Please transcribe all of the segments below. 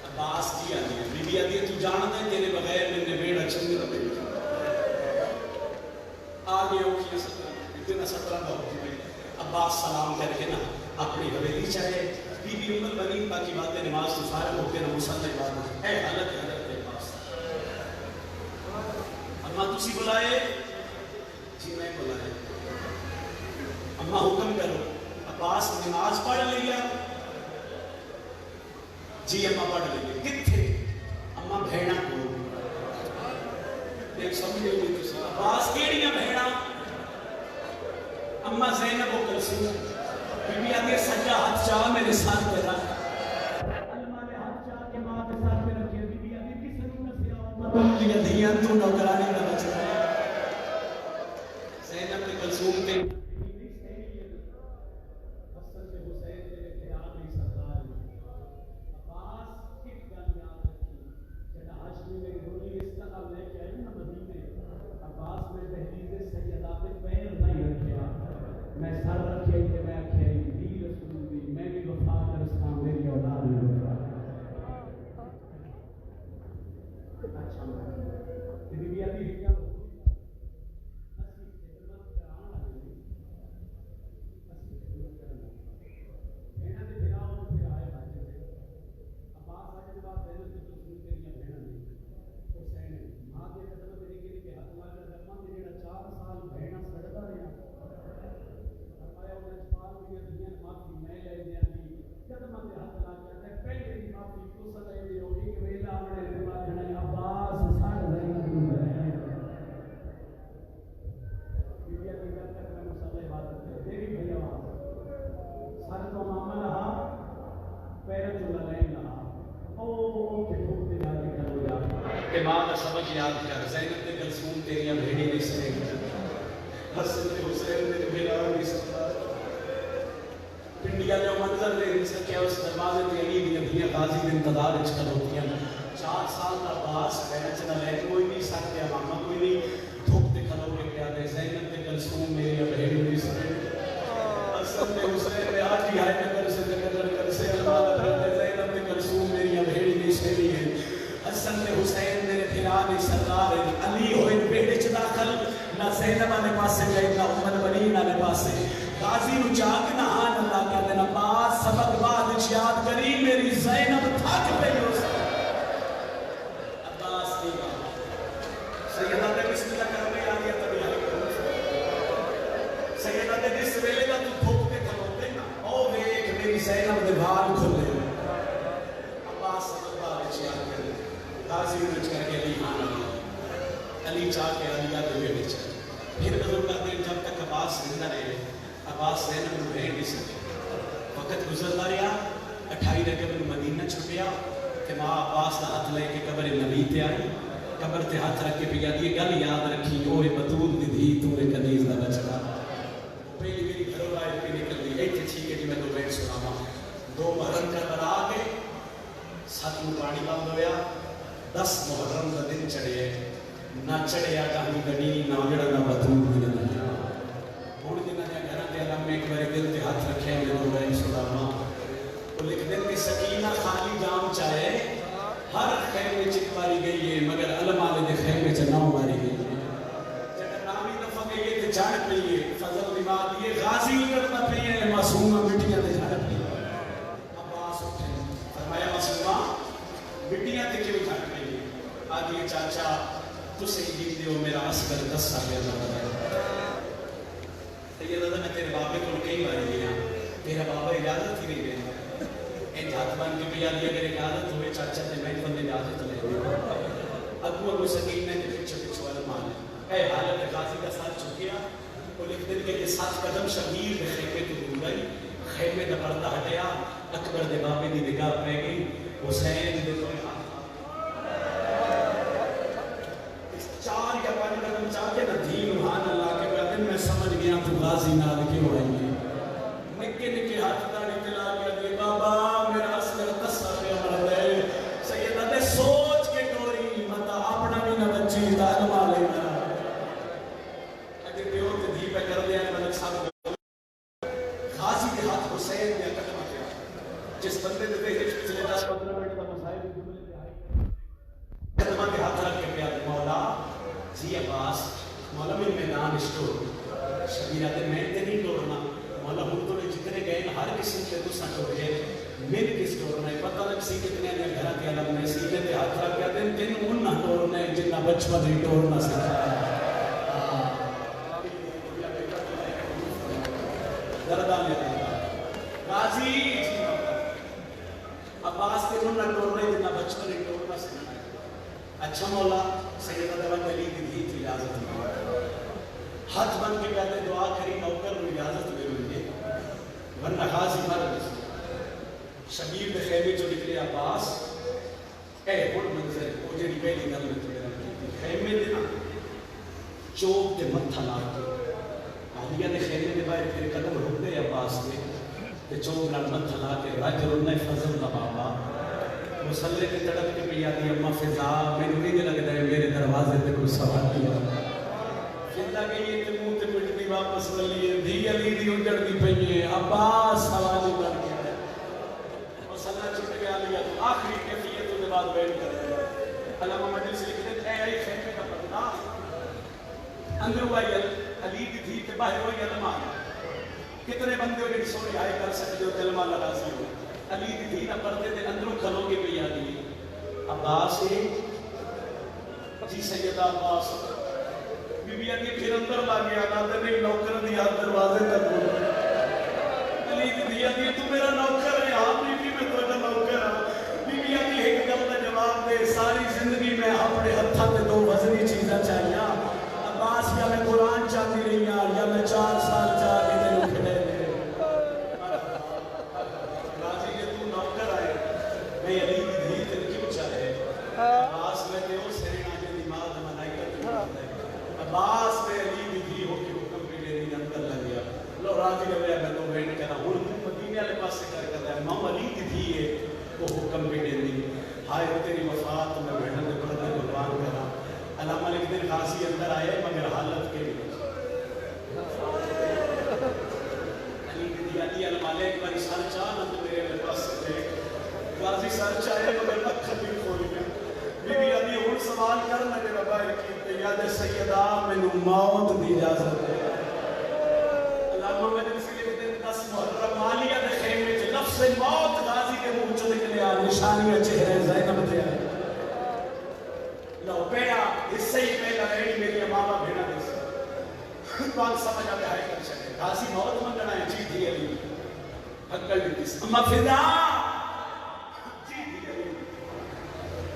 عباس جی آدھی ہے be be آدھی ہے تو جانتا ہے تیرے بغیر میں نے بیڑ اچھنے سلام کر کے نا اپنی حویلی چاہے بی بی ام البنین باقی باتیں نماز سے فارغ ہو کے نا مصلی بات ہے حالت کے پاس اما تسی بلائے جی میں بلائے اما حکم کرو عباس نماز پڑھ لیا جی اما پڑھ لیا کتھے اما بھیڑا کو ایک سمجھے ہوئی تسی عباس کیڑیاں بھیڑا اما زینب و کلثوم بی بی آدھی سجا ہاتھ چاہ میرے ساتھ پہ رکھ علماء نے ہاتھ چاہ کے ماں کے ساتھ پہ رکھے بی بی آدھی کس نے نسیا امت دیا دھیاں تو نوکرانی نہ بچ رہا زینب و کلثوم کے میں سر رکھے کہ میں کھے دی رسول دی میں بھی وفا کرستا میری اولاد بھی وفا اچھا میں بی بی ابھی کیا سمجھ یاد کر زینب تے کلثوم تیریاں بھیڑی نہیں سنے حسن تے حسین تے بھیڑا نہیں سکتا پنڈیا جو منظر دے نہیں سکیا اس دروازے تے علی دی نبیاں غازی دے انتظار اچھ کر ہوتی ہیں 4 سال کا باس بہن چنا لے کوئی نہیں سکتے ماما کوئی نہیں دھوپ تے کھلو کے پیا دے زینب تے کلثوم میری بھیڑی نہیں سنے حسن تے حسین نے آج ہی آئے نگر سے کر سے اللہ دے زینب تے کلثوم میری بھیڑی نہیں سنے حسن تے حسین میرے پھرانے سردار علی ہوئے بیڑے چ داخل نہ زینب والے پاسے گئے نہ ام البنین والے پاسے غازی نو جاگ نہ آن اللہ کہتے نا بعد سبق بعد یاد کری میری زینب تھک پئی ہو عباس کی سیدہ تے بسم اللہ کر میں آ گیا تبھی سیدہ تے جس ویلے کا تو بھوک کے کھلوتے نا او ویکھ میری زینب دے بال کھلے عباس سبق بعد یاد کری غازی رچ کر کے علی آن اللہ علی چاہ کے علی آدھے بیٹے چاہ پھر حضور کا دن جب تک عباس زندہ رہے عباس زینب میں رہ نہیں سکے وقت گزرتا رہا 28 رجب مدینہ چھپیا کہ ماں عباس کا ہاتھ لے کے قبر نبی تے آئی قبر تے ہاتھ رکھ کے پیا دی گل یاد رکھی اوے بطول دی دھی تو نے کنیز دا بچڑا پہلی میری گھروں آئے پہ نکل دی ایک ٹھیک ہے جی میں 2 بیٹ سنا 2 محرم کا بنا کے 7 میں پانی بند ہویا 10 محرم کا دن چڑھے نہ چڑھیا کہیں گڑی نہ جڑا نہ بطول بھی نہ ہوں جنہاں نے گھر دے علم میں ایک بار دل تے ہاتھ رکھے ہیں جو رہے سلامہ وہ لکھ دیں کہ سکینہ خالی جام چاہے ہر خیر میں چک ماری گئی ہے مگر علم آلے دے خیر میں چناؤ ماری گئی ہے جب نامی دفعہ گئی تے جھاڑ پئی ہے فضل نماد یہ غازی کرنا پئی ہے معصومہ مٹیاں تے جھاڑ پئی ہے عباس اٹھے فرمایا معصومہ مٹیاں تے کیوں جھاڑ پئی ہے آدھی چاچا تو صحیح جیت دے ہو میرا عسکر 10 سال کے اللہ بتائے یہ دادا میں تیرے بابے کو کئی بار گیا تیرا بابا اجازت ہی نہیں دے ایک ہاتھ بان کے بھی آدھی اگر اجازت ہوئے چاچا تے میں بندے اجازت لے ابو سکین نے پیچھے پیچھے والا مان اے حالت غازی کا ساتھ چکیا وہ لکھ دیں کہ یہ 7 قدم شبیر میں خیمے تو دور گئی خیمے دا پردہ ہٹیا اکبر دے بابے دی نگاہ پہ گئی حسین دے تو 4 یا 5 قدم چاہتے نا دین روحان اللہ کے بعد میں سمجھ گیا تو غازی نال کیوں آئیں گے نکے نکے ہاتھ داڑی تلا گیا کہ بابا میرا اصغر قصہ پہ امر دے سیدہ دے سوچ کے ٹوری مطا اپنا بھی نہ بچی تعلمہ لے گا اگر دیو تے دھی پہ کر دیا ملک صاحب غازی کے ہاتھ حسین نے قدم کیا جس بندے دے ہچ پچھلے 10-15 منٹ کا مسائل جملے پہ آئی قدمہ کے ہاتھ رکھ کے پیا مولا جی عباس مولا میں میدان اشتور شبیرہ دے میں تے نہیں توڑنا مولا ہوں تو لیکن ہر قسم کے تساں ٹورے مل کس ٹورنا ہے پتہ لگ سی کتنے نے گھر کے عالم میں سینے تے ہاتھ رکھ کے دن تین ان ٹورنا ہے جنہ بچپن ہی ٹورنا سکھایا دردان غازی عباس کے ان ٹورنا ہے جنہ بچپن ہی ٹورنا سکھایا. اچھا مولا سیدہ دیوان علی کی بھی اجازت دی ہاتھ بن کے کہتے دعا کری نوکر میں اجازت دے لیں ورنہ غازی مرد شبیر کے خیمے جو نکلے عباس اے بڑھ منظر وہ جڑی پہلی گل میں تمہیں رکھی خیمے دے نا چوب تے متھا لا کے عالیہ نے خیمے دے باہر پھر قدم رک دے عباس کے تے چوب نال متھا لا کے رج رنے فضل دا بابا مسلے تے تڑپ کے پیا دی اما فضا مینوں نہیں لگدا ہے میرے دروازے تے کوئی سوال نہیں فضا گئی تے منہ تے پٹ دی واپس ولی دی علی دی اجڑ دی پئی ہے عباس حوالے بن گیا ہے اور سلا چھٹ گیا علی تو آخری کیفیت کے بعد بیٹھ کر علامہ مجلس لکھتے اے اے خیمے کا پردہ اندر ہوا علی دی تھی تے باہر ہوئی علماء کتنے بندے ہو جڑی سوری آئے کر سکتے ہو علماء راضی ہو علی دی تھی نہ پردے تے اندروں کھلو کے پئی علی عباس جی سیدہ عباس بی بی آتی پھر اندر لا گیا ناتے نہیں نوکر دیا دروازے تک ہو علی دی آتی تو میرا نوکر ہے آپ بی بی میں تو نوکر ہوں بی بی آتی ایک گل کا جواب دے ساری زندگی میں اپنے ہتھاں تے دو وزنی چیزاں چاہیے عباس یا میں قرآن چاہتی رہی ہوں یا میں 4 سال چاہ کے تینوں کھڑے دے راضی کہ تو نوکر آئے میں علی دی دھی تین کیوں چاہے عباس میں کہ وہ سرینا جو دماغ منائی کرتے ہیں عباس میں علی دی دھی ہو کے حکم پہ لینے اندر لگ گیا لو راضی کہ میں تو ویٹ کرا ہوں مدینے والے پاس سے کر کرتا ہے ماں علی دی دھی ہے وہ حکم پہ لینے ہائے ہو تیری وفات میں بہن دے پردے قربان کرا علامہ لکھ دن غازی اندر آئے مگر حالت کے لیے علی کی دی علی علامہ ایک باری سر چاہ نہ تو میرے پاس سے غازی سر چاہے مگر اکھر بھی کھول گیا بی بی علی ہون سوال کر نہ میرا باہر کی یاد سیدہ میں نو موت دی اجازت ہے علامہ مجلس لکھ دن 10 محرم عالیہ دے خیمے چ لفظ موت غازی کے منہ چ نکلیا نشانیاں چہرے زینب تے آئے لو پہلا حصہ ہی پہلا ریڈی میری امامہ بھیڑا دیسی بات سمجھ آتے آئے کر چکے غازی موت منگنا ہے جی دی علی حقل دیس اما فضا جی دی علی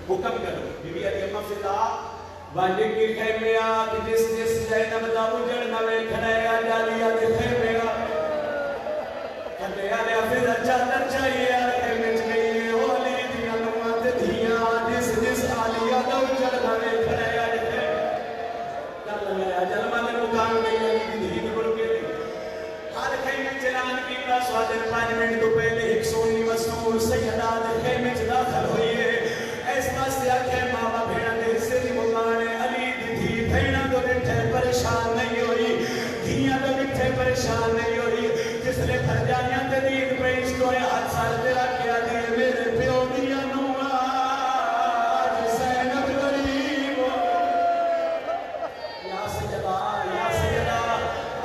حکم کرو بی بی علی اما فضا وانڈے کی خیمے آت جس جس زینب دا اجڑ نوے کھڑے آ جالی آتے خیمے آت کھڑے آلے فضا چادر چاہیے آ خیمے چاہیے ہو علی دی انوات دھیاں جس جس آلی آتا اجڑ نوے کھڑے آ جاتے کر لگے آ جلمہ نے مکان گئی علی دی دھی بڑھ کے لی ہر خیمے چلان کی کا سوادر 5 منٹ تو پہلے ایک سونی مسنور سیدہ دے خیمے چ داخل ہوئی ہے اس پاس سے آکھے ماما بھیڑا دے سے دی مکان علی دی دھی بھیڑا تو ڈٹھے پریشان نہیں ہوئی دھیاں تو ڈٹھے پریشان نہیں ہوئی جس لے پھر جانیاں تے دید پہ اس کو ہاتھ سال تیرا کیا دیئے میرے پیو دیا نوہ آج زینب غریب یا سجدہ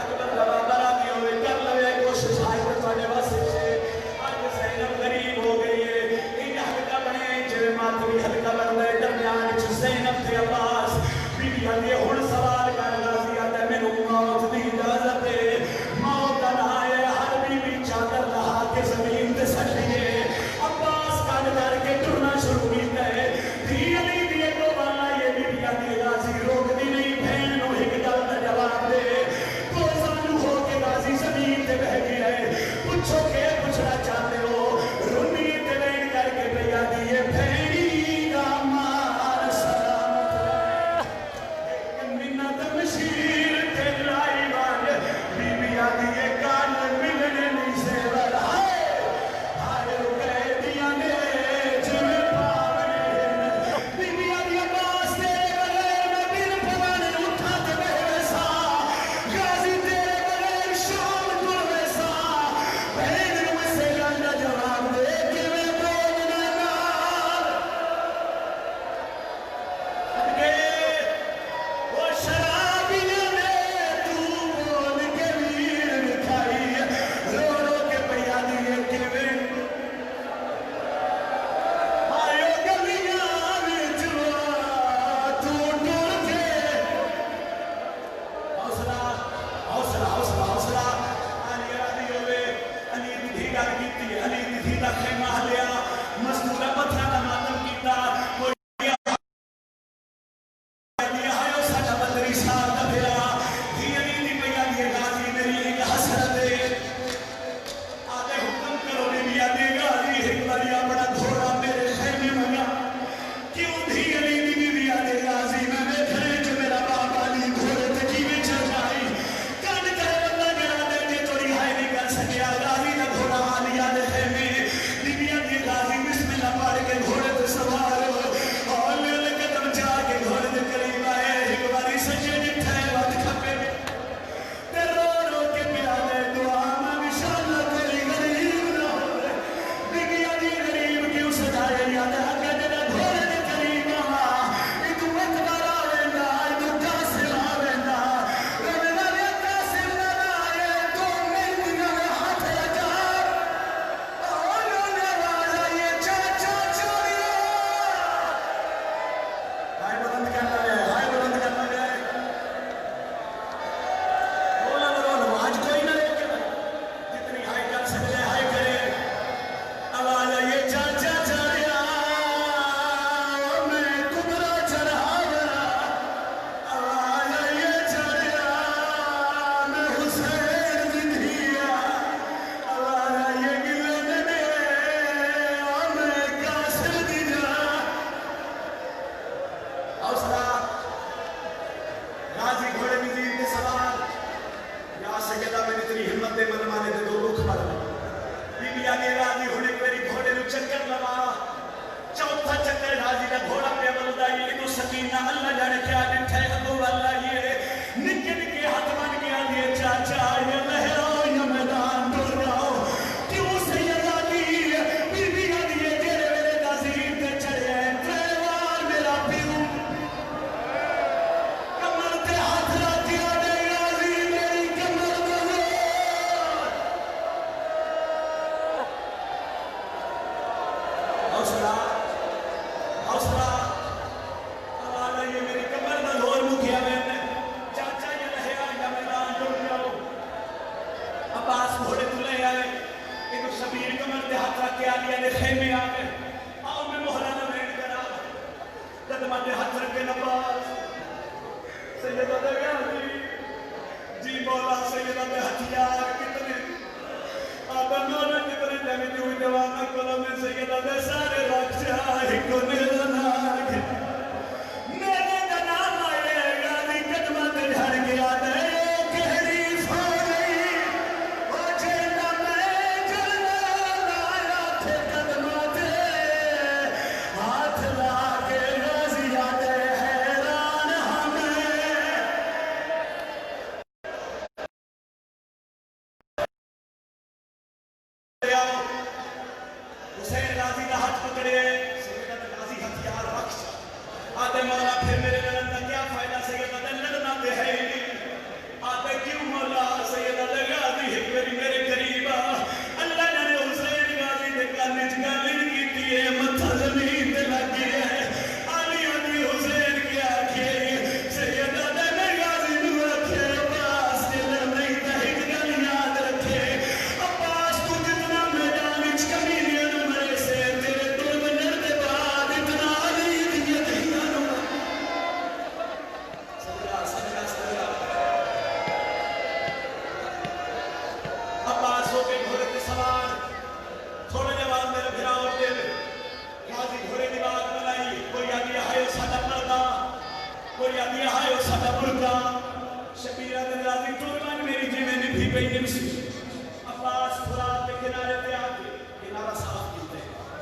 اکبر لبا برا دی ہوئے کر لوے کوشش آئی پر توڑے واسے چھے آج زینب غریب ہو گئی ہے ان حلقہ بنے جو ماتوی حلقہ بنے درمیان چھ زینب تھے عباس بی بی علی ہون سوال کر غازی آتا ہے میں نو موت دی اجازت ہے موت آئے ہر بی بی چاہ تھی دا خیمہ لیا مستورہ پتھرہ دا ماتم کیتا کوئی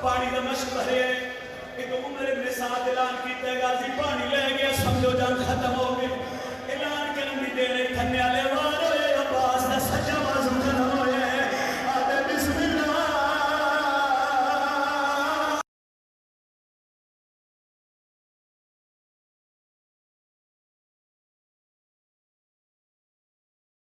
پانی دا مشق بھرے ایک عمر ابن سعد اعلان کیتا ہے غازی پانی لے گیا سمجھو جنگ ختم ہو گئی